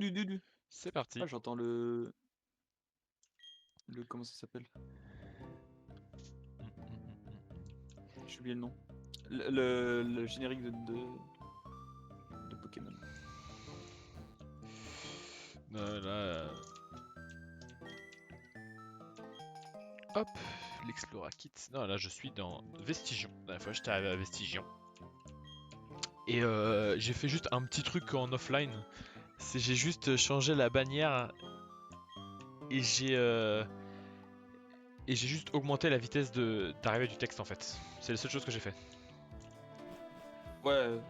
Du. C'est parti. Ah, j'entends le... Comment ça s'appelle? J'ai oublié le nom. Le générique de Pokémon. Là, hop, l'Explora Kit. Non, là je suis dans Vestigion. La dernière fois j'étais arrivé à Vestigion. Et j'ai fait juste un petit truc en offline. C'est j'ai juste changé la bannière et j'ai juste augmenté la vitesse d'arrivée du texte en fait. C'est la seule chose que j'ai fait. Ouais,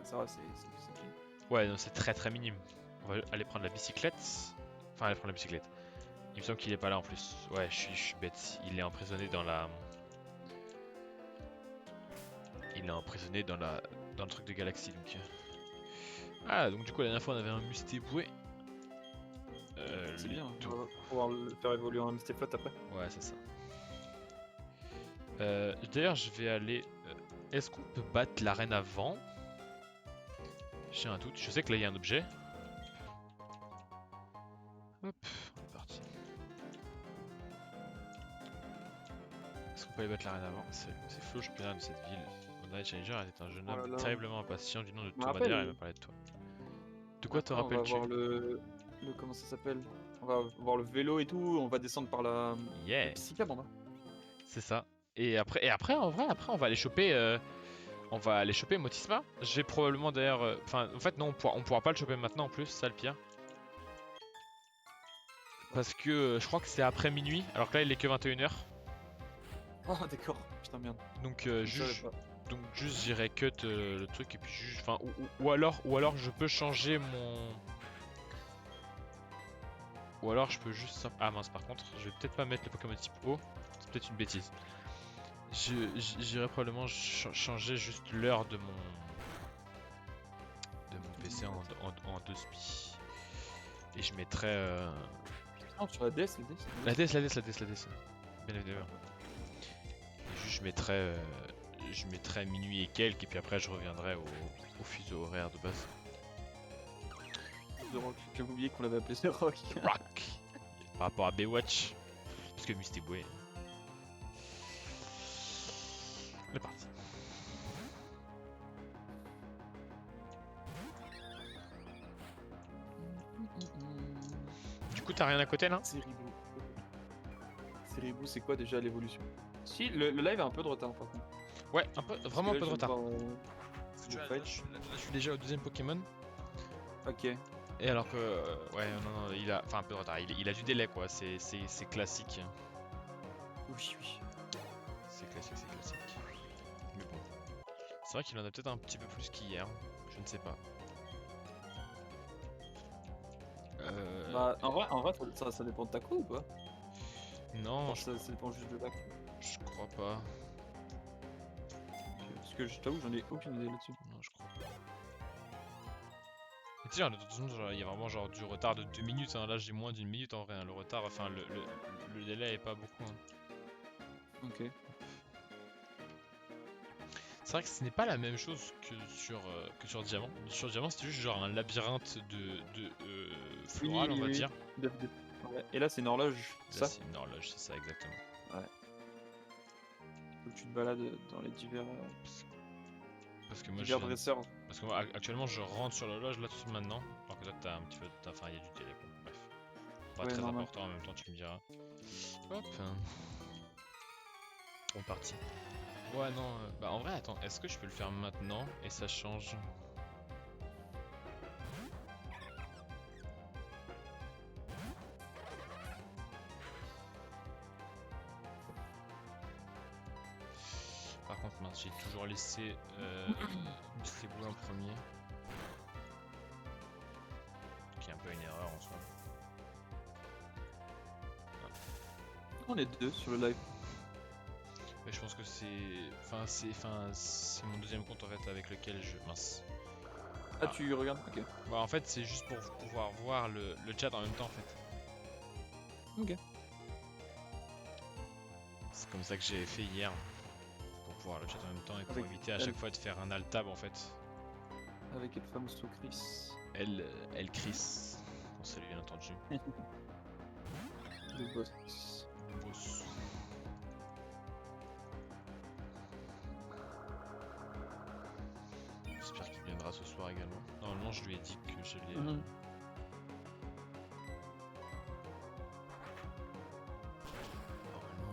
ça va, c'est clean. Ouais, non, c'est très très minime. On va aller prendre la bicyclette. Enfin, aller prendre la bicyclette. Il me semble qu'il est pas là en plus. Ouais, je suis bête. Il est emprisonné dans la. Il est emprisonné dans le truc de galaxie donc. Ah, donc du coup la dernière fois on avait un Mustéboué. C'est bien, tout. on va pouvoir le faire évoluer en Mustaflot après. Ouais, c'est ça. D'ailleurs, je vais aller. Est-ce qu'on peut battre l'arène avant? J'ai un doute. Je sais que là il y a un objet. Hop, on est parti. Est-ce qu'on peut aller battre l'arène avant? C'est Flo, championnat de cette ville. Mon Night Challenger était un jeune Oh là homme là. terriblement impatient du nom de Je me Tourmadier et il rappelle. m'a parlé de toi. De quoi te Après, on va rappelles-tu? voir comment ça s'appelle? On va voir le vélo et tout, on va descendre par la Yeah! psychab en bas. C'est ça. Et après, en vrai, après, on va aller choper. On va aller choper Motisma. J'ai probablement d'ailleurs. Enfin, en fait, non, on pourra pas le choper maintenant en plus, ça le pire. Parce que je crois que c'est après minuit, alors que là il est que 21h. Ah, d'accord, putain, merde. Donc, Je savais pas. juste j'irai cut le truc et puis juste. Enfin, ou alors je peux changer mon. Ou alors je peux juste. Ah mince, par contre, je vais peut-être pas mettre le Pokémon type eau. C'est peut-être une bêtise. J'irai probablement changer juste l'heure de mon PC en 2 spi. Et je mettrai. Non, sur la DS, La DS. Bien évidemment. Et juste je mettrai minuit et quelques et puis après je reviendrai au fuseau horaire de base. The Rock. J'avais oublié qu'on l'avait appelé The Rock. Rock. Par rapport à Baywatch. Parce que Mustéboué. On est parti. Du coup t'as rien à côté là? Ceribou. Ceribou, c'est quoi déjà l'évolution? Si, le live a un peu de retard par contre. Ouais, vraiment un peu de retard. Là, Je suis déjà au deuxième Pokémon. Ok. Et alors que. Ouais, non, il a. Enfin, un peu de retard. Il a du délai quoi. C'est classique. Oui. C'est classique. Mais bon. C'est vrai qu'il en a peut-être un petit peu plus qu'hier. Je ne sais pas. Bah, en vrai ça dépend de ta crew ou pas? Non, Enfin, ça dépend juste de la crew. je crois pas. Parce que je t'avoue, j'en ai aucune idée là-dessus. Non, je crois pas. Et tu sais, de toute façon, il y a vraiment genre du retard de 2 minutes. Hein. Là, j'ai moins d'une minute en vrai. Hein. Le retard, enfin, le délai est pas beaucoup. Hein. Ok. C'est vrai que ce n'est pas la même chose que sur Diamant. Sur Diamant, c'était juste genre un labyrinthe de floral, on va dire. Ouais. Et là, c'est une horloge, Là, ça? c'est une horloge, c'est ça exactement. Ouais. Faut que tu te balades dans les divers, Parce que moi, divers dresseurs. Parce que moi, actuellement, je rentre sur l'horloge là tout de suite maintenant. Alors que toi, t'as un petit peu. Enfin, il y a du délai quoi. Bref. Pas Ouais, très normal. important en même temps, tu me diras. Hop. On est parti. Ouais, non. Bah, en vrai, attends, est-ce que je peux le faire maintenant et ça change? Par contre, mince, j'ai toujours laissé distribuer en premier. Qui est un peu une erreur en soi. On est deux sur le live. Mais je pense que c'est mon deuxième compte en fait avec lequel je. Mince. Ah, tu regardes? Ok. Bah, en fait, c'est juste pour pouvoir voir le chat en même temps en fait. Ok. C'est comme ça que j'ai fait hier. Pour pouvoir le chat en même temps et pour Avec éviter à chaque fois de faire un alt tab en fait. Avec elle fameuse sous Chris. Elle Chris. j'ai. Le boss. Boss. J'espère qu'il viendra ce soir également. Normalement, je lui ai dit que je l'ai. Normalement,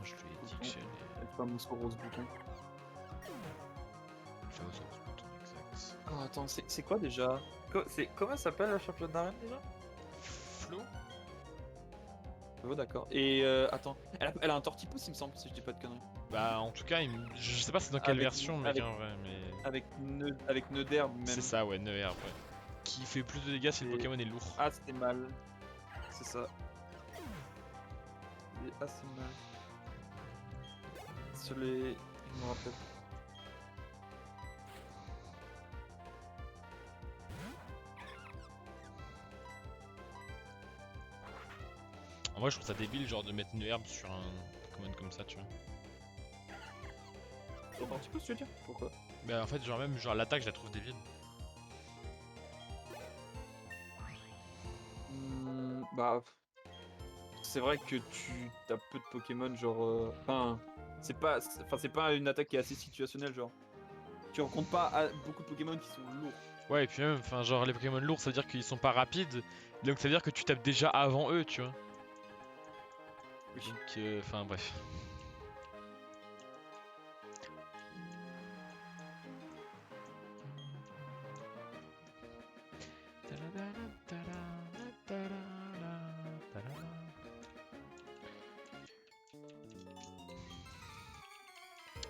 je lui ai dit que j'allais. Le fameux rose bouton. Le fameux rose bouton, exact. Oh, attends, c'est quoi déjà? Comment s'appelle la championne d'arène déjà? Flo? Oh, d'accord. Et attends, elle a un tortipousse, il me semble, si je dis pas de conneries. Bah, en tout cas, je sais pas c'est dans quelle Avec- version, mec, avec- en vrai, mais. Avec nœud d'herbe même. C'est ça, ouais, 9 herbe, ouais. Qui fait plus de dégâts si le Et- Pokémon est lourd. Ah, c'était mal. C'est ça. C'est assez mal. Sur les. Je me rappelle. En vrai, je trouve ça débile, genre, de mettre une herbe sur un Pokémon comme ça, tu vois. Sur tortipousse, tu veux dire? Pourquoi? Bah, en fait, genre, même genre l'attaque, je la trouve débile. Bah. C'est vrai que tu as peu de Pokémon, genre. Enfin. C'est pas une attaque qui est assez situationnelle, genre. Tu rencontres pas beaucoup de Pokémon qui sont lourds. Ouais, et puis même, enfin, genre, les Pokémon lourds, ça veut dire qu'ils sont pas rapides, donc ça veut dire que tu tapes déjà avant eux, tu vois. Oui. Donc, enfin, bref.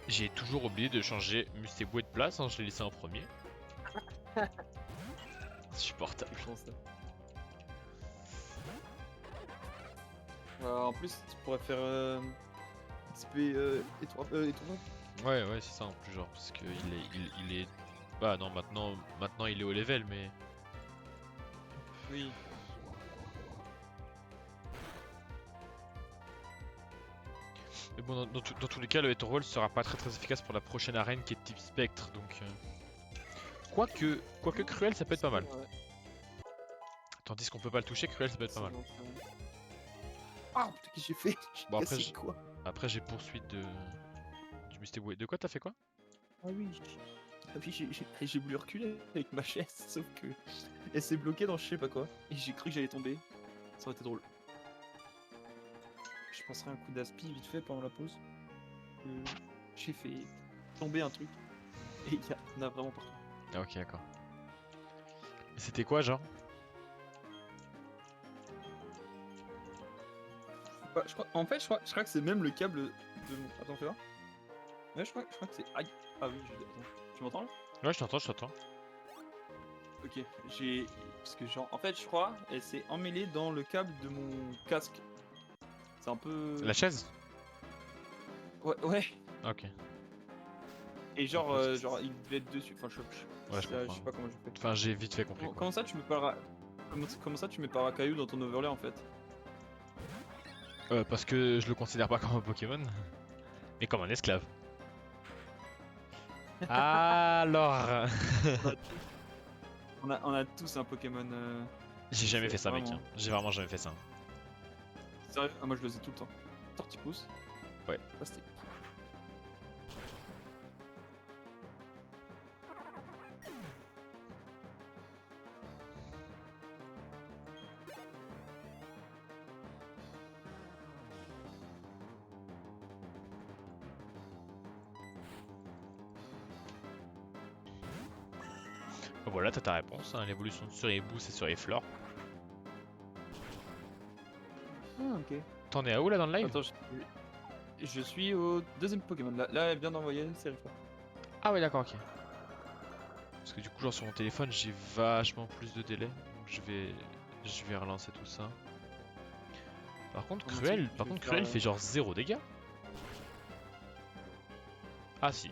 J'ai toujours oublié de changer Mustéboué de place, hein, je l'ai laissé en premier. Insupportable. Je pense ça. En plus, tu pourrais faire XP étoile. Ouais, ouais, c'est ça en plus, genre, parce que il est. Bah non, maintenant il est au level, mais. Oui. Mais bon, dans tous les cas, le Etherwall sera pas très efficace pour la prochaine arène qui est type spectre, donc. Quoique Cruel, ça peut être pas mal. Ouais. Tandis qu'on peut pas le toucher, Cruel, ça peut être pas mal. Ah putain, qu'est-ce que j'ai fait? Bon, après, C'est quoi? Après, j'ai poursuite de. Du Mustéboué. De quoi t'as fait quoi? Ah oui. Ah oui, j'ai voulu reculer avec ma chaise, sauf que elle s'est bloquée dans je sais pas quoi. Et j'ai cru que j'allais tomber. Ça aurait été drôle. Je passerai un coup d'aspi vite fait pendant la pause. J'ai fait tomber un truc. Et il y en a vraiment partout. Ah, ok, d'accord. C'était quoi, genre? En fait, je crois que c'est même le câble de mon. Attends, fais voir. Ouais, je crois que c'est. Aïe. Ah oui, attends. Tu m'entends là? Ouais, je t'entends. Ok, j'ai. Parce que genre, en fait, je crois, elle s'est emmêlée dans le câble de mon casque. C'est un peu. La chaise? Ouais. Ok. Et genre, Après, genre, il devait être dessus. Enfin, Ouais, je comprends. sais pas comment je fais. Enfin, j'ai vite fait compris. Quoi. Comment ça, tu mets pas comment ça, tu mets pas Rakayu dans ton overlay en fait? Parce que je le considère pas comme un Pokémon, mais comme un esclave. Alors. On a tous un Pokémon. J'ai jamais fait ça, mec. vraiment. J'ai vraiment jamais fait ça. Sérieux? Ah, moi je le faisais tout le temps. Tortipousse. Ouais. Plastique. Voilà, t'as ta réponse. Hein, l'évolution sur les boosts et sur les flores. Ah, ok. T'en es à où là dans le live? Attends, je suis au deuxième Pokémon. Là, elle vient d'envoyer une série. Ah ouais, d'accord, ok. Parce que du coup, genre sur mon téléphone, j'ai vachement plus de délai. Donc je vais relancer tout ça. Par contre, Cruel fait genre 0 dégâts. Ah si.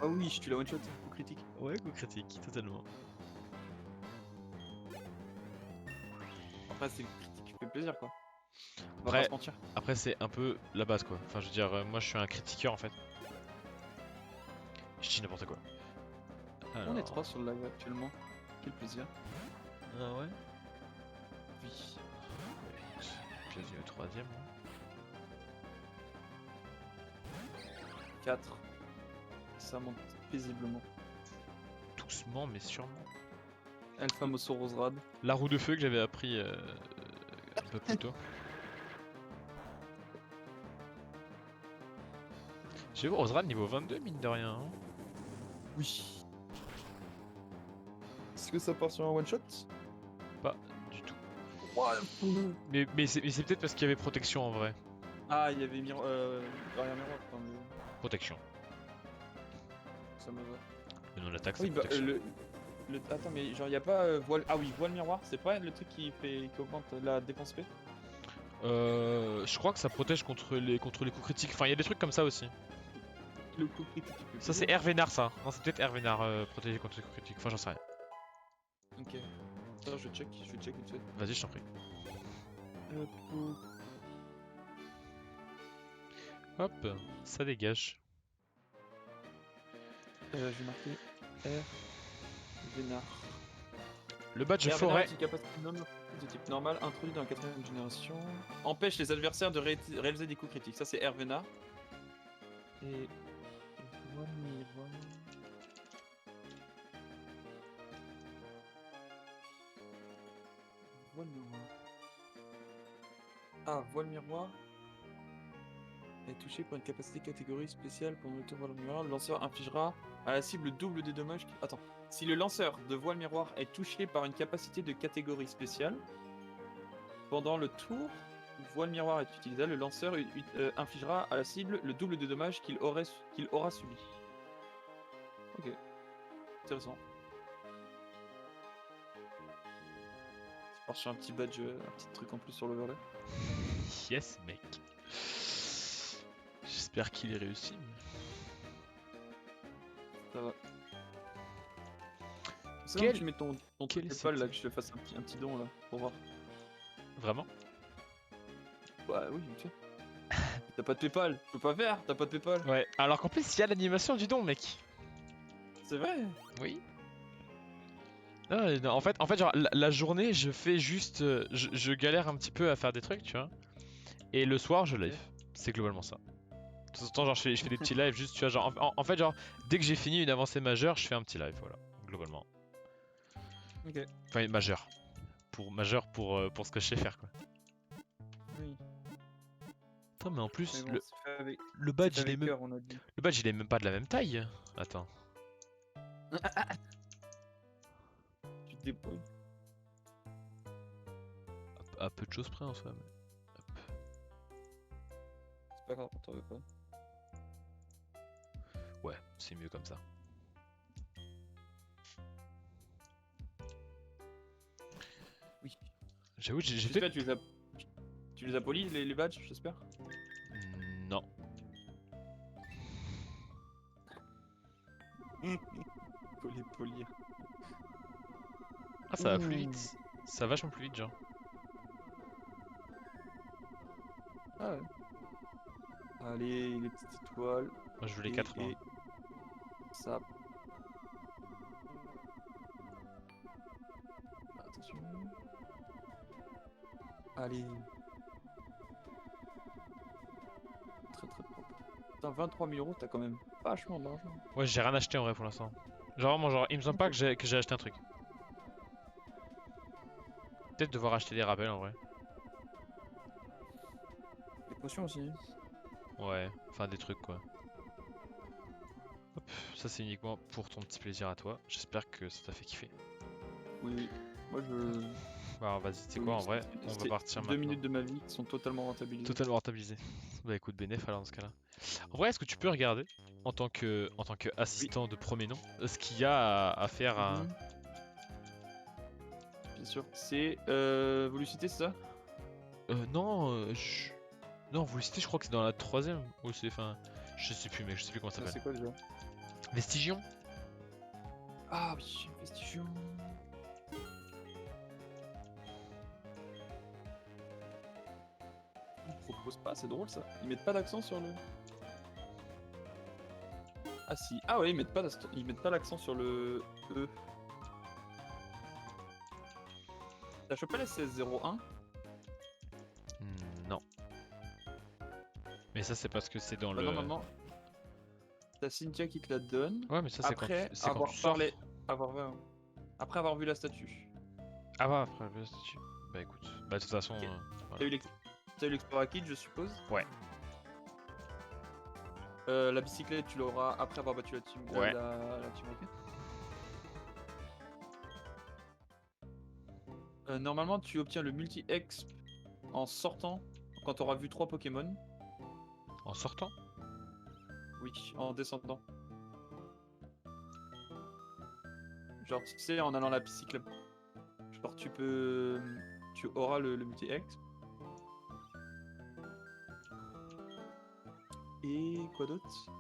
Ah oui, je tue la one shot au critique. Ouais, coup critique, totalement. Après, c'est le critique qui fait plaisir quoi. On va Après- pas se mentir. Après, c'est un peu la base quoi. Enfin, je veux dire, moi je suis un critiqueur en fait. Je dis n'importe quoi. On est Alors... 3 sur le live actuellement. Quel plaisir. Ah ouais? troisième. 4. Ça monte paisiblement. Doucement mais sûrement. El famoso Roserad. La roue de feu que j'avais appris un peu plus tôt. J'ai vu Roserad niveau 22 mine de rien. Hein. Oui. Est-ce que ça part sur un one shot? Pas du tout. Ouais. Mais c'est peut-être parce qu'il y avait protection en vrai. Ah, il y avait barrière miroir. Enfin, Protection. ça me va. Le nom de l'attaque Oui, c'est bah, protection. attends, mais genre, y a pas voile. Ah oui, voile miroir, c'est pas le truc qui augmente la défense P? Je crois que ça protège contre les coups critiques. Enfin, il y a des trucs comme ça aussi. Le coup critique. Ça, c'est Hervénard, ça. Non, c'est peut-être Hervénard protégé contre les coups critiques. Enfin, j'en sais rien. Ok. Attends, je check vite fait. Vas-y, je t'en prie. Hop, ça dégage. J'ai marqué R. Vénard. Le badge R. Vénard forêt. est une capacité non de type normal introduit dans la 4ème génération. Empêche les adversaires de réaliser des coups critiques. Ça, c'est R. Vénard. Et. Voile miroir. Voile miroir. Ah, voile miroir est touché par une capacité catégorie spéciale pour le voile miroir. Le lanceur infligera à la cible le double des dommages. Attends. Si le lanceur de voile miroir est touché par une capacité de catégorie spéciale, pendant le tour où voile miroir est utilisé, le lanceur infligera à la cible le double des dommages qu'il aura subi. Ok. Intéressant. C'est part sur un petit badge, un petit truc en plus sur l'overlay. Yes, mec. J'espère qu'il est réussi. Ça va. C'est Quel- bon, tu mets ton truc quel PayPal là, c'était que je te fasse un petit don là, pour voir. Vraiment? Bah oui, vite fait. T'as pas de PayPal, je peux pas faire, t'as pas de PayPal. Ouais, alors qu'en plus, il y a l'animation du don, mec. C'est vrai. Oui. Non, en fait, genre, la journée, je fais juste. Je galère un petit peu à faire des trucs, tu vois. Et le soir, je live. C'est globalement ça. De temps en temps, genre, je fais des petits lives juste, tu vois. Genre, en fait, genre, dès que j'ai fini une avancée majeure, je fais un petit live, voilà. Globalement. Ok. Enfin, majeur. Pour ce que je sais faire, quoi. Oui. Attends, mais en Mais plus, bon, le c'est badge, fait il est avec même. cœur, on a dit. Le badge, il est même pas de la même taille. Attends. Tu te débrouilles. À peu de choses près en soi. Mais... C'est pas grave, on t'en veut pas. Ouais, c'est mieux comme ça. Oui. J'avoue, j'ai J'espère peut-être. que tu les as polis les badges, j'espère. Non. Faut les polir. Ah, ça va plus Ouh. vite. Ça va vachement plus vite, genre. Ah ouais. Allez, les petites étoiles. Moi, je veux les 4 mains. Et ça. Attention. Allez. Très très propre. Putain, 23 000 euros, t'as quand même vachement d'argent. Ouais, j'ai rien acheté en vrai pour l'instant. Genre, vraiment, genre, il me semble pas que j'ai acheté un truc. Peut-être devoir acheter des rappels en vrai. Les potions aussi. Ouais, enfin des trucs quoi. Hop, ça c'est uniquement pour ton petit plaisir à toi. J'espère que ça t'a fait kiffer. Oui. Moi je. Bah, alors, vas-y, tu sais Oui, quoi en vrai, on va c'est partir 2 maintenant. minutes de ma vie qui sont totalement rentabilisées. Totalement rentabilisé. Bah écoute, bénéf alors dans ce cas-là. En vrai, est-ce que tu peux regarder en tant que assistant de premier nom ce qu'il y a à faire à... Mhm. Bien sûr. C'est. Vous lui citez, c'est ça? Non, non, vous le citez, je crois que c'est dans la troisième. Ou c'est, enfin, je sais plus, mais je sais plus comment ça Ça, s'appelle. c'est quoi déjà? Vestigion. Ah oui, Vestigion. Ils proposent pas, c'est drôle ça. Ils mettent pas d'accent sur le. Ah si. Ah ouais, ils mettent pas l'accent sur le E. T'as chopé la CS01? Non. Mais ça, c'est parce que c'est dans Bah, le. normalement, t'as Cynthia qui te la donne. Ouais, mais ça, c'est quand Après c'est quand avoir tu sors. parlé. Après avoir vu la statue. Ah, ouais, après le statut. Bah, écoute. Bah, de toute façon. Ok. Voilà. T'as eu l'Explora Kit, je suppose. Ouais. La bicyclette, tu l'auras après avoir battu la team. Ouais. La team Rocket. Normalement, tu obtiens le multi-exp en sortant quand tu auras vu 3 Pokémon. En sortant? Oui, en descendant. Genre, tu sais, en allant à la bicyclette. Genre, tu auras le multi-exp. Et quoi d'autre?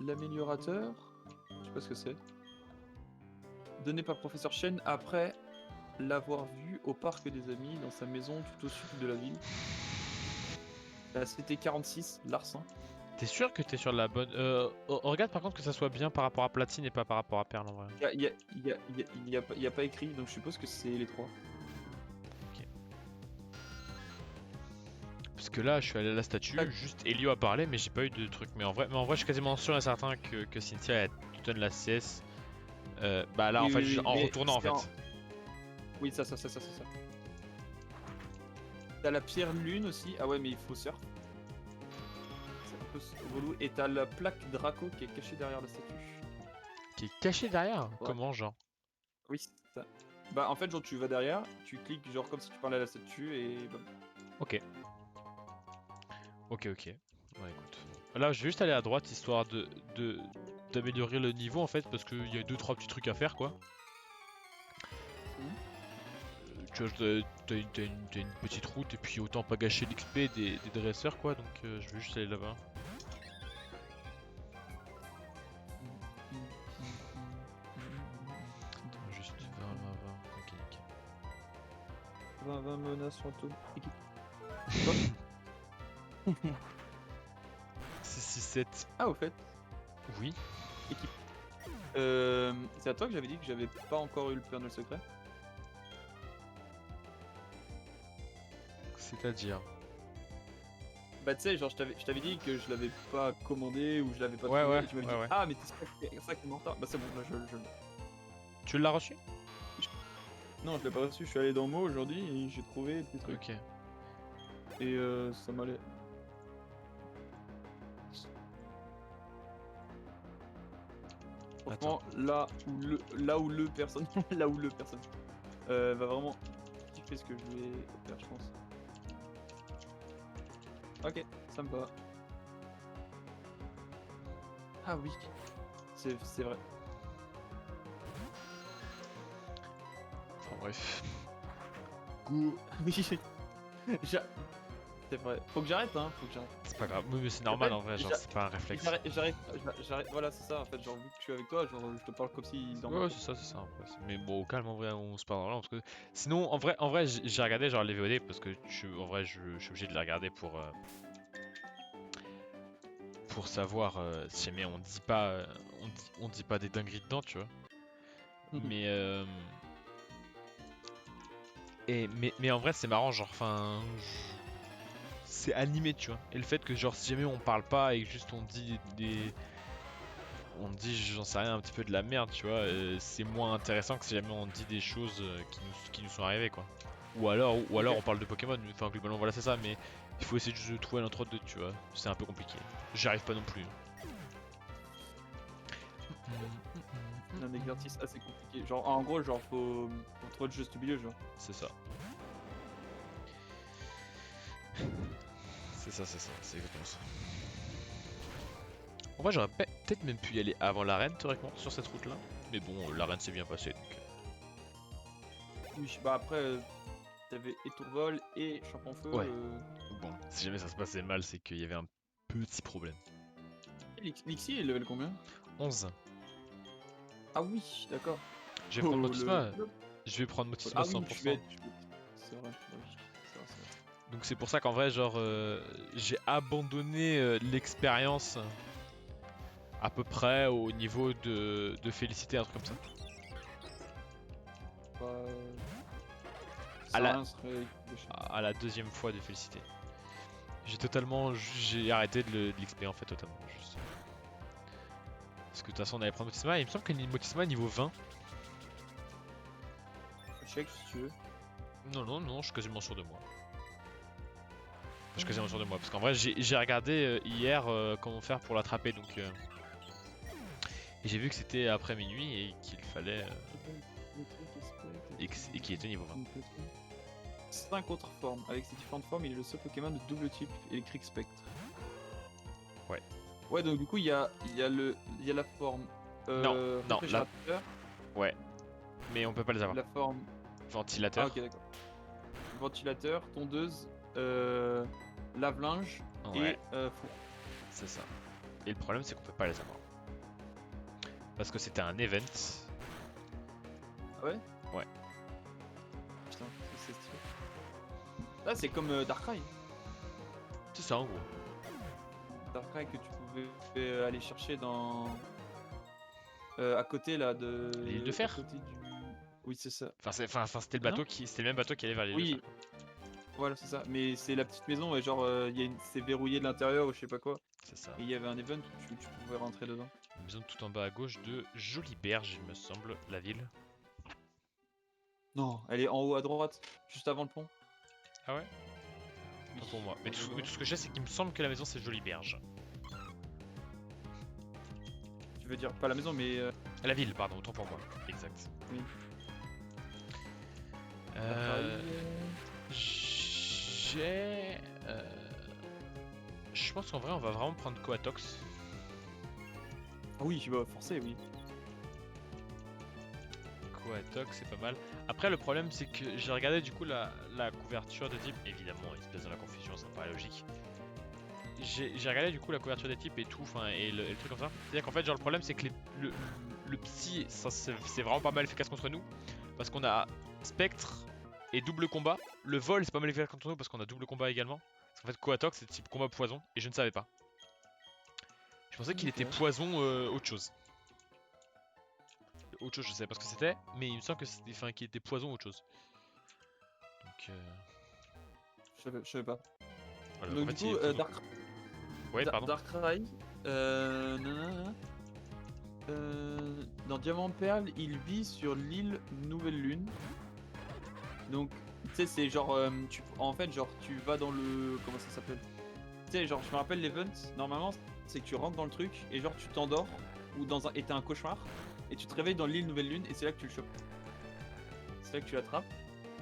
L'améliorateur. Je sais pas ce que c'est. Donné par le professeur Shen après l'avoir vu au parc des amis dans sa maison tout au sud de la ville. La CT46, Larsin. T'es sûr que t'es sur la bonne. Regarde par contre que ça soit bien par rapport à Platine et pas par rapport à Perle en vrai. Y a pas écrit, donc je suppose que c'est les 3. Parce que là, je suis allé à la statue, Ah. juste Elio a parlé, mais j'ai pas eu de truc. Mais en vrai, je suis quasiment sûr et certain que Cynthia elle te donne la CS. Bah là, Oui, en fait, oui, oui, en mais retournant en c'est fait. Oui, ça. T'as la pierre lune aussi. Ah ouais, mais il faut surf. C'est un peu relou. Et t'as la plaque Draco qui est cachée derrière la statue. Qui est caché derrière? Ouais. Comment, genre? Oui, c'est ça. Bah en fait, genre tu vas derrière, tu cliques genre comme si tu parlais à la statue et bam. Ok. Ok. Ouais, écoute. Là, je vais juste aller à droite histoire d'améliorer le niveau en fait, parce qu'il y a 2-3 petits trucs à faire quoi. Tu vois, t'as une petite route et puis autant pas gâcher l'XP des dresseurs quoi, donc je vais juste aller là-bas. Attends, juste 20. Ok, nickel. 20 menaces fantômes. Équipe. 667. Ah au fait, Oui. équipe. C'est à toi que j'avais dit que j'avais pas encore eu le Père Noël secret. C'est-à-dire. Bah tu sais, genre je t'avais dit que je l'avais pas commandé ou je l'avais pas Ouais, trouvé. ouais, Et tu m'avais ouais, dit ouais. ah mais c'est ça qui est en retard. Bah c'est bon, là je l'ai. Tu l'as reçu? Non, je l'ai pas reçu. Je suis allé dans Mo aujourd'hui et j'ai trouvé des trucs. Ok. Et ça m'allait. Franchement, là où le personne, là où le personne va vraiment kiffer ce que je vais faire, je pense. Ok, ça me va. Ah oui, c'est vrai. Enfin bref. Go. Oui, c'est vrai. Faut que j'arrête, hein. Faut que j'arrête. C'est pas grave. Oui, mais c'est normal fait, en vrai, genre c'est pas un réflexe. J'arrête. Voilà, c'est ça. En fait, genre vu que je suis avec toi, genre je te parle comme si dans ma Ouais, tête. c'est ça en vrai. Mais bon, au calme en vrai, on se parle dans parce que sinon, en vrai, j'ai regardé genre les VOD parce que en vrai, je suis obligé de les regarder pour savoir si jamais on dit pas, on dit pas des dingueries dedans, tu vois. Mais mais en vrai, c'est marrant, genre, enfin, c'est animé, tu vois. Et le fait que genre si jamais on parle pas et que juste on dit on dit j'en sais rien un petit peu de la merde tu vois c'est moins intéressant que si jamais on dit des choses qui nous sont arrivées quoi ou alors Ok. on parle de Pokémon enfin globalement voilà c'est ça mais il faut essayer de trouver l'entre-deux tu vois c'est un peu compliqué j'y arrive pas non plus Un exercice assez compliqué. Genre, en gros, genre faut trouver le juste milieu, genre. c'est ça c'est exactement ça en vrai j'aurais peut-être même pu y aller avant l'arène théoriquement sur cette route là mais bon l'arène s'est bien passée donc Oui, bah après, t'avais Étourvol et Champ-en-Feu. ouais. Bon si jamais ça se passait mal c'est qu'il y avait un petit problème Lixie, il est level combien? 11. Ah oui, d'accord. Je vais prendre Oh, Motisma. Je vais prendre Motisma Ah oui, 100%. c'est vrai, oui. C'est vrai. Donc c'est pour ça qu'en vrai, genre, j'ai abandonné l'expérience à peu près au niveau de Félicité, un truc comme ça. Bah, À la- ça serait... À la deuxième fois de Félicité. J'ai arrêté de l'expérimenter en fait totalement. Juste. Parce que de toute façon on allait prendre Motisma et il me semble qu'il y a une Motisma niveau 20. Check si tu veux. Non, je suis quasiment sûr de moi. Je suis quasiment sûr de moi parce qu'en vrai j'ai regardé hier comment faire pour l'attraper donc et j'ai vu que c'était après minuit et qu'il fallait et qu'il était niveau 20. 5 autres formes. Avec ces différentes formes, il est le seul Pokémon de double type électrique spectre. Ouais. Ouais, donc du coup, il y a la forme. Non, réfrigérateur, Ouais. Mais on peut pas les avoir. la forme. Ventilateur. Ah, ok, d'accord. Ventilateur, tondeuse, lave-linge Ouais. et four. C'est ça. Et le problème c'est qu'on peut pas les avoir. Parce que c'était un event. Ah ouais? Ouais. Putain, c'est stylé. Là, c'est comme Darkrai. C'est ça en gros. Darkrai que tu pouvais aller chercher dans. À côté là de. L'île de fer. À côté du... Oui, c'est ça. Enfin c'était le Ah non bateau c'était le même bateau qui allait vers l'île de Oui, fer. voilà, c'est ça. Mais c'est la petite maison et genre, c'est verrouillé de l'intérieur ou je sais pas quoi. C'est ça. Et il y avait un event où tu pouvais rentrer dedans. Une maison tout en bas à gauche de Joliberge, il me semble, la ville. Non, elle est en haut à droite, juste avant le pont. Ah ouais? Pas pour moi. Mais tout ce que je sais, c'est qu'il me semble que la maison c'est Joliberge. Tu veux dire, pas la maison, mais. La ville, pardon, autant pour moi. Exact. Oui. J'ai. Je pense qu'en vrai, on va vraiment prendre Coatox. Oui, tu vas forcer, oui. Coatox, c'est pas mal. Après, le problème, c'est que j'ai regardé du coup la couverture de type. Évidemment, il se passe dans la confusion, ça me paraît logique. J'ai regardé du coup la couverture des types et tout, enfin, et le truc comme ça. C'est-à-dire qu'en fait, genre, le problème, c'est que le psy, c'est vraiment pas mal efficace contre nous. Parce qu'on a Spectre et double combat. Le vol, c'est pas mal efficace contre nous parce qu'on a double combat également. Parce qu'en fait, Coatox, c'est type combat poison, et je ne savais pas. Je pensais qu'il était poison autre chose. Autre chose, je sais pas ce que c'était, mais il me semble que c'était, enfin, qu'il était poison autre chose. Donc, Je savais pas. voilà, Donc, en du fait, coup, Ouais, pardon. Darkrai, nanana, dans Diamant Perle, il vit sur l'île Nouvelle Lune. Donc, tu sais, c'est genre, en fait, genre, tu vas dans le, comment ça s'appelle? Tu sais, genre, je me rappelle l'event. Normalement, c'est que tu rentres dans le truc et genre, tu t'endors ou et t'as un cauchemar et tu te réveilles dans l'île Nouvelle Lune et c'est là que tu le chopes. C'est là que tu l'attrapes.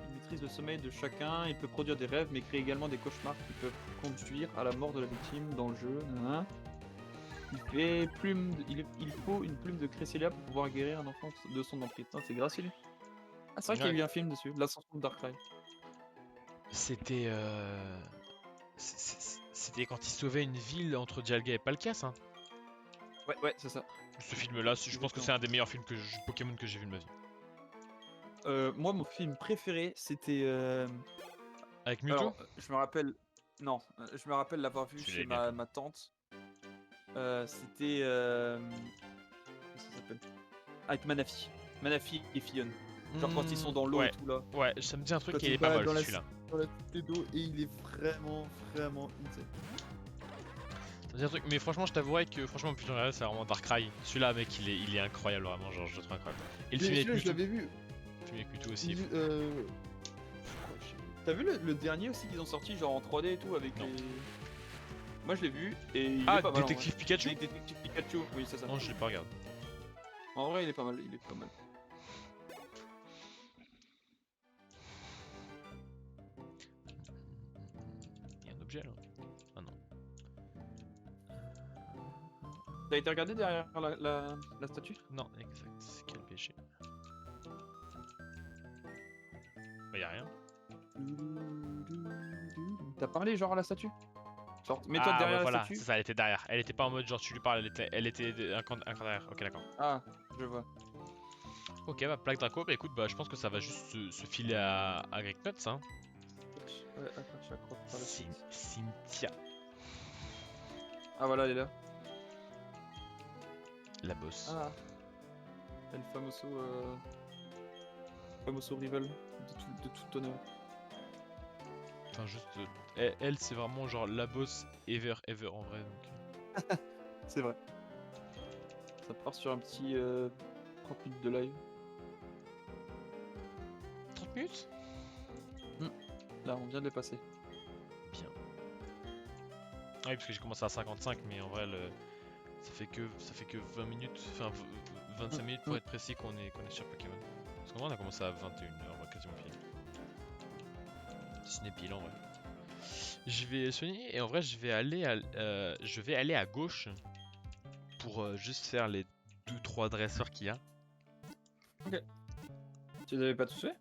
Il maîtrise le sommeil de chacun. Il peut produire des rêves, mais crée également des cauchemars qui peuvent conduire à la mort de la victime dans le jeu. Nanana. Il faut une plume de Cresselia pour pouvoir guérir un enfant de son emprise. C'est grâce à lui. Ah, c'est vrai qu'il y a eu un film dessus, l'ascension de Darkrai. C'était c'était quand il sauvait une ville entre Dialga et Palkas, hein. Ouais, c'est ça. Ce film-là, je pense que c'est un des meilleurs films Pokémon que j'ai vu de ma vie. Moi, mon film préféré, c'était. Avec Mewtwo? Alors, je me rappelle. Non, je me rappelle l'avoir vu Tu chez l'avais ma tante. C'était. Comment ça s'appelle? Avec Manafi. Manafi et Fion. Genre quand ils sont dans l'eau ouais. et tout là. Ouais, ça me dit un truc Quand qui est il pas va mal dans celui-là. dans la cité d'eau et il est vraiment insane. Ça me dit un truc, mais franchement, je t'avouerais que franchement, plus j'en c'est vraiment Darkrai. Celui-là, mec, il est incroyable, vraiment, genre, je le trouve incroyable. Et le film avec je Mewtwo. l'avais vu. Le film avec Mewtwo aussi. T'as vu le dernier aussi qu'ils ont sorti, genre en 3D et tout avec Non. les. Moi je l'ai vu et il Ah, est pas mal. Détective Pikachu? Détective Pikachu, oui, c'est ça. Non, je l'ai pas regardé. En vrai, il est pas mal, il est pas mal. Il y a un objet là? Ah non. T'as été regardé derrière la statue? Non, exact. C'est quel péché? Bah, y'a rien. T'as parlé genre à la statue? Genre, mets-toi Ah, derrière ouais, la voilà, statue. c'est ça, elle était derrière. Elle était pas en mode genre tu lui parles, elle était un camp derrière. Ok, d'accord. Ah, je vois. Ok, bah, plaque Draco, bah écoute, bah je pense que ça va juste se filer à Greyknuts, hein. Ouais, attends, je accroche par la suite. Cynthia, Ah voilà, elle est là. la boss. Ah. El famoso. Famoso rival de tout honneur. Enfin, juste. Elle, c'est vraiment genre la boss ever en vrai. Donc... C'est vrai. Ça part sur un petit 30 minutes de live. 30 minutes? Là, on vient de les passer. Bien. Ah oui, parce que j'ai commencé à 55, mais en vrai, ça fait que 20 minutes, enfin 25 minutes pour être précis qu'on est sur Pokémon. Parce qu'en vrai, on a commencé à 21h, on va quasiment pile. Ce n'est pile en vrai. Je vais soigner et en vrai, je vais aller à gauche pour juste faire les 2-3 dresseurs qu'il y a. Ok. Tu les avais pas tous fait?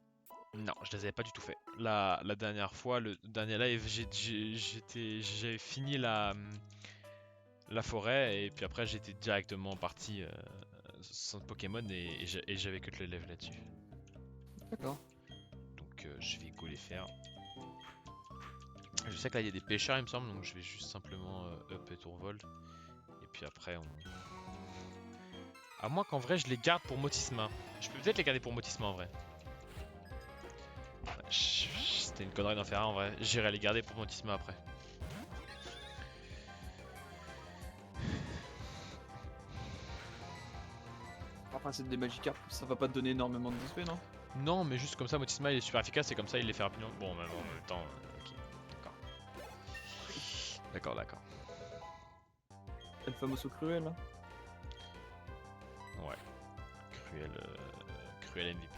Non, je les avais pas du tout fait. La dernière fois, le dernier live, j'avais fini la forêt et puis après j'étais directement parti sans Pokémon et j'avais que le level là-dessus. D'accord. Donc je vais go les faire. Je sais que là il y a des pêcheurs il me semble, donc je vais juste simplement up et tourvol. Et puis après on... À moins qu'en vrai je les garde pour Motisma. Je peux peut-être les garder pour Motisma en vrai. C'était une connerie d'en faire un en vrai. J'irai les garder pour Motisma après. Enfin, c'est des Magikarp, ça va pas te donner énormément de XP, non? Non, mais juste comme ça, Motisma il est super efficace et comme ça il les fait rapidement. Bon, mais bon, en même temps, ok, d'accord. D'accord. El famoso cruel, là. Ouais. Cruel MVP.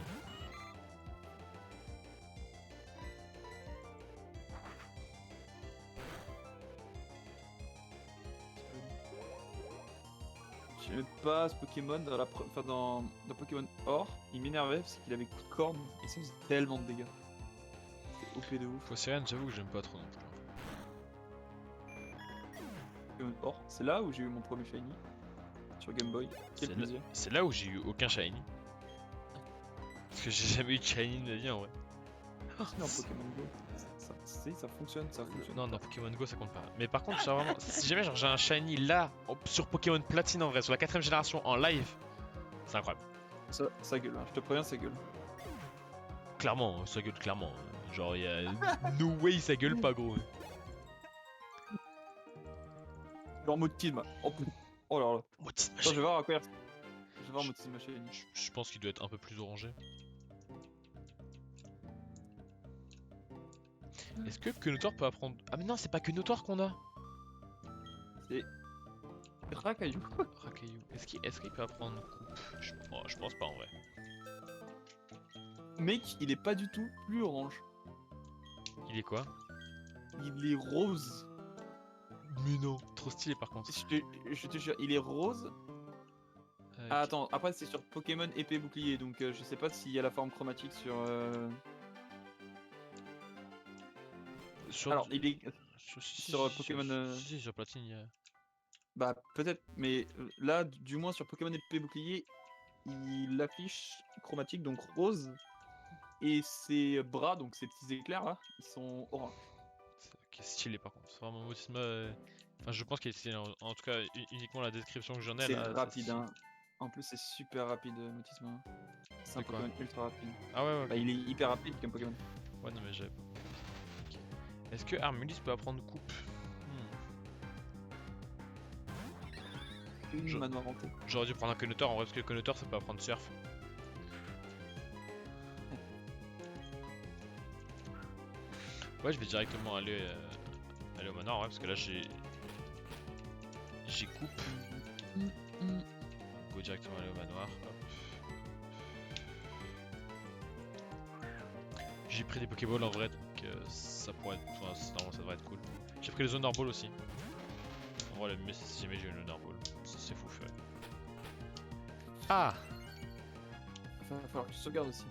J'aimais pas ce Pokémon dans Pokémon Or, il m'énervait parce qu'il avait coup de corne et ça faisait tellement de dégâts. C'était OP de ouf. Phocéenne, j'avoue que j'aime pas trop non plus. Pokémon Or, c'est là où j'ai eu mon premier Shiny sur Game Boy. Quel plaisir. C'est là où j'ai eu aucun shiny. Parce que j'ai jamais eu de shiny de ma vie en vrai. Continue en Pokémon Go. Ça fonctionne, ça fonctionne. Non, Pokémon Go ça compte pas. Mais par contre, vraiment, si jamais genre, j'ai un shiny là, sur Pokémon Platine en vrai, sur la 4ème génération en live, c'est incroyable. Ça gueule, hein. Je te préviens, ça gueule. Clairement, ça gueule clairement. Genre, y a no way ça gueule pas gros. Genre Motisma. Oh là là. Motisma, Attends, je vais voir à quoi il ressemble. Je vais voir Motisma Shiny. je pense qu'il doit être un peu plus orangé. Est-ce que Quenotor peut apprendre... Ah mais non, c'est pas Quenotor qu'on a. C'est Rakaillou. Rakaillou. Est-ce qu'il peut apprendre coupe? Je pense pas en vrai. Mec, il est pas du tout plus orange. Il est quoi? Il est rose. Mais non, trop stylé par contre. Je te jure, il est rose. Ah, attends, après c'est sur Pokémon épée bouclier, donc je sais pas s'il y a la forme chromatique sur... Alors, il est sur Pokémon... Si, sur Platine, il y a... Bah, peut-être, mais là, du moins sur Pokémon épée bouclier, il affiche chromatique, donc rose. Et ses bras, donc ces petits éclairs là, ils sont orange. C'est stylé par contre. C'est vraiment Motisma... Enfin, je pense qu'il est stylé. En tout cas, uniquement la description que j'en ai C'est là... rapide, hein. En plus, c'est super rapide, Motisma. C'est un Pokémon ultra rapide. Ah ouais, Bah, il est hyper rapide comme Pokémon. Ouais, non, mais j'avais pas. Okay. Est-ce que Armulis peut apprendre coupe? Une manoir hanté. J'aurais dû prendre un Quenotor en vrai, parce que Quenotor ça peut apprendre surf. Ouais, je vais directement aller au manoir, ouais, parce que là j'ai coupe. Go directement aller au manoir. Hop. J'ai pris des Pokéballs en vrai, donc ça pourrait être, enfin, normalement ça devrait être cool. J'ai pris les Honor Ball aussi. En vrai, le mieux c'est si jamais j'ai une Honor Ball. C'est fou furieux. Ah! Il va falloir que tu sauvegardes aussi.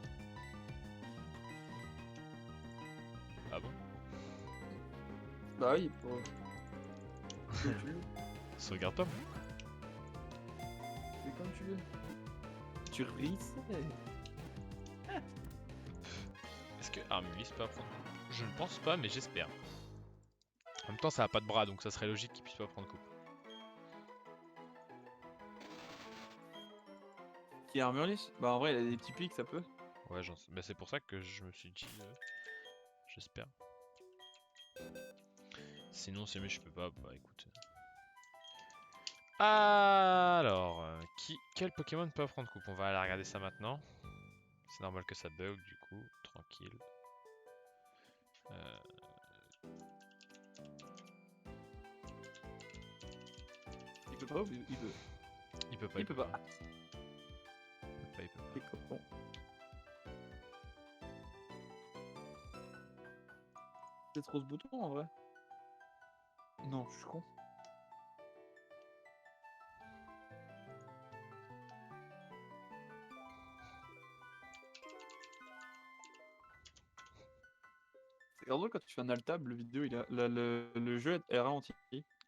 Ah bon? Bah oui, pour... Sauvegarde pas. Fais comme tu veux. Tu risses. Est-ce que Armulis peut apprendre coupe? Je ne pense pas, mais j'espère. En même temps, ça a pas de bras, donc ça serait logique qu'il puisse pas prendre coupe. Qui est Armurlis? Bah en vrai, il a des petits pics, ça peut. Ouais, bah, c'est pour ça que je me suis dit... j'espère. Sinon, si jamais je peux pas, bah écoute. Alors, quel Pokémon peut prendre coupe? On va aller regarder ça maintenant. C'est normal que ça bug du coup, tranquille. Euh, Il peut pas ou il peut? il peut pas, Il peut pas. Il peut pas. C'est con. C'est trop ce bouton en vrai. Non, je suis con. C'est grave drôle quand tu fais un alt-tab, le vidéo, le jeu est ralenti.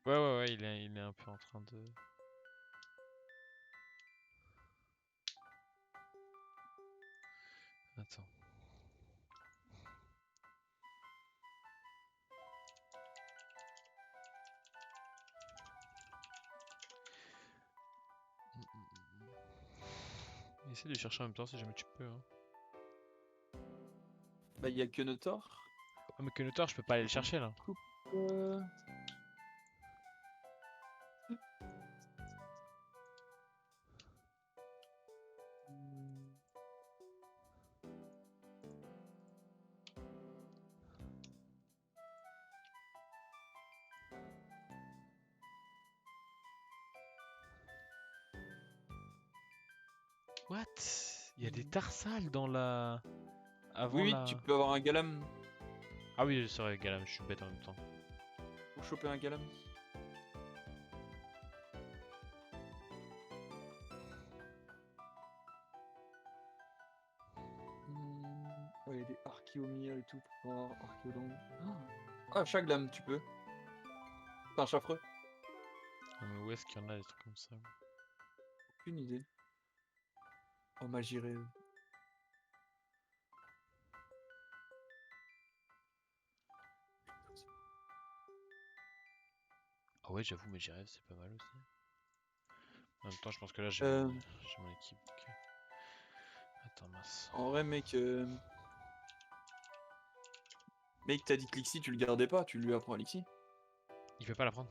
Ouais, il est un peu en train de... Attends. Essaye de chercher en même temps si jamais tu peux. Hein. Bah, il y a que Notor. Ah, mais Kenotar, je peux pas aller le chercher là. Coupe. euh, hmm, What? Il y a des tarsales dans la... Avant Oui, la... tu peux avoir un Galam. Ah oui, c'est vrai, Galam, je suis bête en même temps. Pour choper un Galam. Ouais, il y a des Archeomir et tout pour avoir Archeodon. Ah, Chaglam, tu peux. Enfin, Chaffreux. Ah, mais où est-ce qu'il y en a des trucs comme ça? Aucune idée. Oh, Magiré. Ah ouais, j'avoue, mais j'y rêve, c'est pas mal aussi. En même temps, je pense que là, j'ai Euh, mon équipe. Attends, mince. En vrai, mec. Mec, t'as dit que Lixie, tu le gardais pas, tu lui apprends Lixie. Il peut pas la prendre?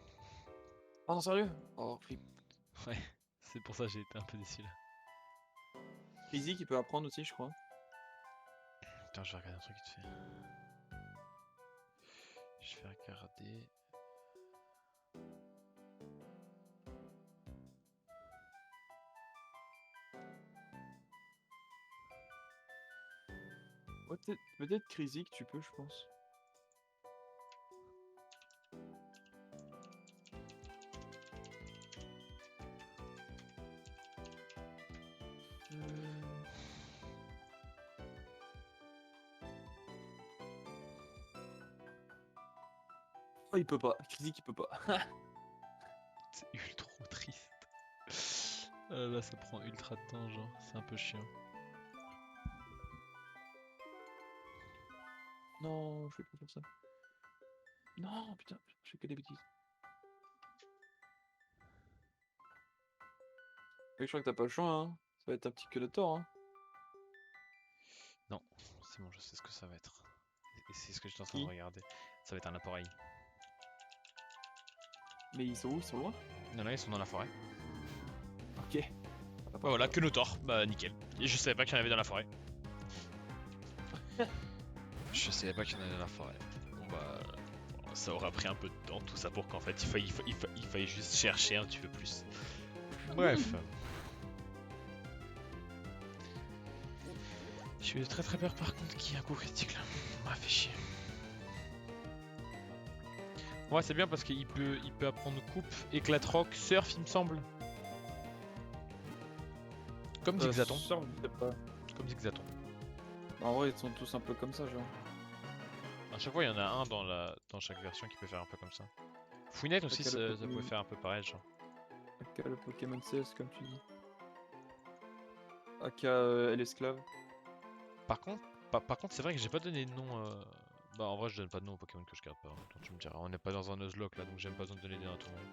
Ah non, sérieux? Oh, flip. Ouais, c'est pour ça que j'ai été un peu déçu là. Physique, il peut apprendre aussi, je crois. Putain, je vais regarder un truc vite fait. Je vais regarder. Ouais, peut-être Krisic, tu peux, je pense. Euh, Oh, il peut pas. Krisic, il peut pas. C'est ultra triste. Là, ça prend ultra de temps, genre. C'est un peu chiant. Non, je vais pas faire ça. Non, putain, je fais que des bêtises. Mec, je crois que t'as pas le choix, hein. Ça va être un petit que de tort, hein. Non, c'est bon, je sais ce que ça va être. Et c'est ce que j'étais en train de Qui? regarder. Ça va être un appareil. Mais ils sont où? Ils sont loin? Non, non, ils sont dans la forêt. Ok. Bah voilà, que Notor. Bah nickel. Et je savais pas qu'il y en avait dans la forêt. Je savais pas qu'il y en avait dans la forêt. Bon bah... Ça aura pris un peu de temps, tout ça pour qu'en fait il faille juste chercher un petit peu plus. Bref. J'ai eu très peur par contre qu'il y ait un coup critique là. Ça m'a fait chier. Ouais, c'est bien parce qu'il peut apprendre coupe, éclate rock, surf il me semble. Comme Zigzaton. Surf, je sais pas. Comme Zigzaton. En vrai, ils sont tous un peu comme ça, genre. À chaque fois, il y en a un dans chaque version qui peut faire un peu comme ça. Fouinette aussi, Aka, ça pouvait faire un peu pareil, genre. Aka, le Pokémon CS, comme tu dis. Aka, l'esclave. Par contre, c'est vrai que j'ai pas donné de nom. Bah, en vrai, je donne pas de nom aux Pokémon que je garde pas. En même temps, tu me diras, on n'est pas dans un Nuzlocke là, donc j'ai même pas besoin de donner des noms à tout le monde.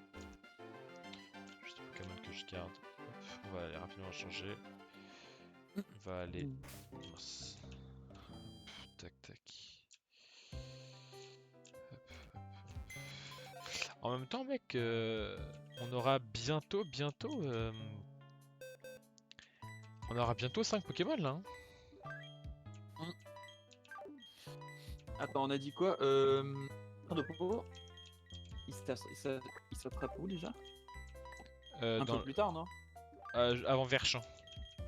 Juste les Pokémon que je garde. Hop, on va aller rapidement changer. On va aller. Mince. Hop, tac tac. Hop. En même temps, mec, on aura bientôt, on aura bientôt 5 Pokémon là. Hein. Attends, on a dit quoi de propos. Il s'attrape où déjà? Un peu plus tard, non? Avant Verchamp,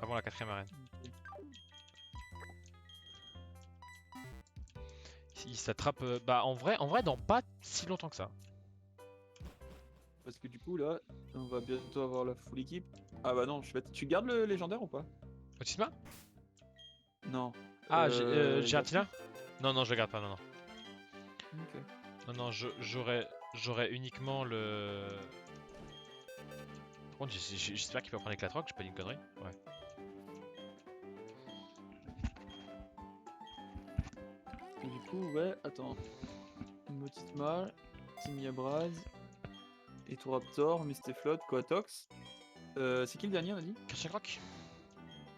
avant la 4ème arène. Il s'attrape, bah en vrai, dans pas si longtemps que ça. Parce que du coup, là, on va bientôt avoir la full équipe. Ah bah non, je vais... Tu gardes le légendaire ou pas? Otisma? Non. Ah, Giratina? Non, non, je le garde pas, non, non. Ok. Non, non, j'aurais uniquement le... Par contre, j'espère qu'il peut prendre Éclatroc, j'ai pas dit une connerie. Ouais. Et du coup, ouais, attends. Motisma, Timiabraz, Etoraptor, Mistéflot, Coatox. C'est qui le dernier, on a dit? Kerchakroc.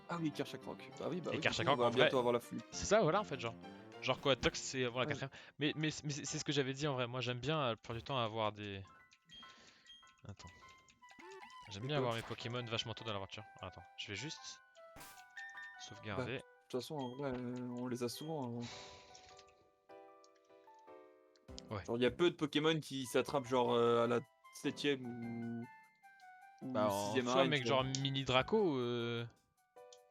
Ah oui, Kerchakroc. Bah oui, Et du coup, Kerchakroc, on va en vrai, bientôt avoir la full. c'est ça, voilà, en fait, genre. Genre Coatox, c'est avant la Ouais. 4ème. Mais c'est ce que j'avais dit en vrai. Moi, j'aime bien, la plupart du temps, avoir des... Attends. J'aime bien avoir mes Pokémon vachement tôt dans l'aventure. Attends, je vais juste sauvegarder. De toute façon, en vrai, on les a souvent. Ouais. Genre, il y a peu de Pokémon qui s'attrapent genre à la 7ème ou Bah, en 6ème soi, arène, mec, tu vois. genre Mini Draco,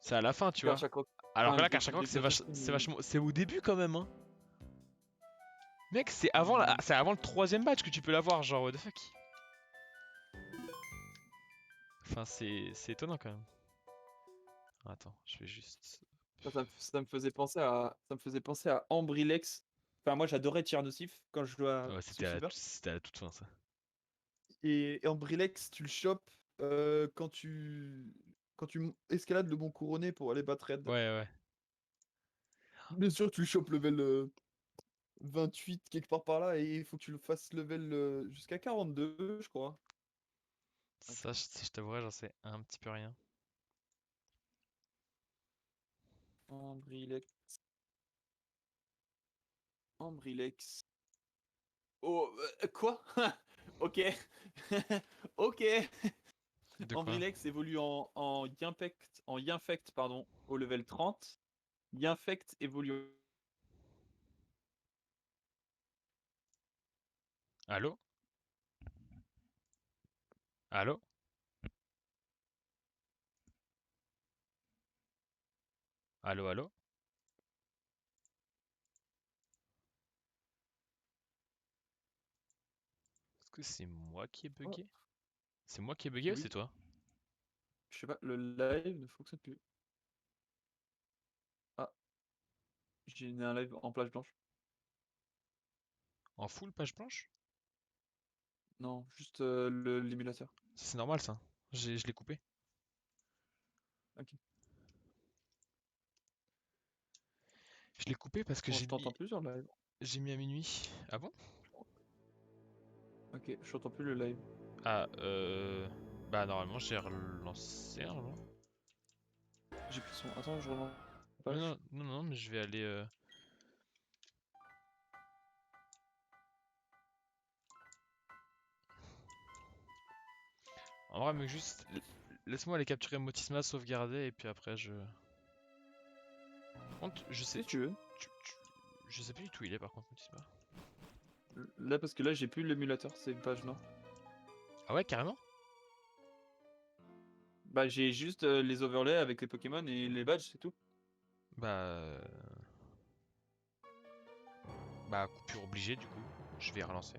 c'est à la fin, tu vois. Kerchakroc. Alors Enfin, que là, je l'ai Kerchakroc, bientôt fini, c'est mais- vachement... C'est au début quand même, hein. Mec, c'est avant, c'est avant le 3ème match que tu peux l'avoir, genre, what the fuck. Enfin, c'est étonnant quand même. Attends, je vais juste... Ça me faisait penser à Ambrilex. Enfin, moi, j'adorais Tiernosif quand je jouais à Ouais, Soul Silver. c'était à la toute fin, ça. Et Ambrilex, tu le chopes quand tu escalades le Mont Couronné pour aller battre Red. Ouais, ouais. Bien sûr, tu le chopes level 28 quelque part par là et il faut que tu le fasses level jusqu'à 42, je crois. Ça, je t'avouerai, j'en sais un petit peu rien. Ambrilex. Ambrilex. Oh, quoi? Ok. Ok. De quoi? Ambrilex évolue en Yinfect, pardon, au level 30. Yinfect évolue. Allô? Allô? Allô, allô? Est-ce que c'est moi qui ai Oh, bugué? C'est moi qui ai bugué ou c'est oui, toi? je sais pas, le live ne fonctionne plus. Ah, j'ai mis un live en plage blanche. En full page blanche? Non, juste l'émulateur. C'est normal ça. Je l'ai coupé. Ok. Je l'ai coupé parce que Bon, je t'entends plus sur le live. j'ai mis à minuit. Ah bon? Ok, je t'entends plus le live. Ah, bah normalement j'ai relancé normalement. J'ai plus son. Attends, je relance la Non, page. non, non, non, mais je vais aller... En vrai, mec, juste... Laisse-moi aller capturer Motisma, sauvegarder, et puis après je... Par contre, je sais... Si tu veux. Je sais plus du tout où il est par contre, Motisma. Là, parce que là, j'ai plus l'émulateur, c'est une page non. Ah ouais, carrément? Bah, j'ai juste les overlays avec les Pokémon et les badges, c'est tout. Bah... Bah, coupure obligée du coup. Je vais relancer.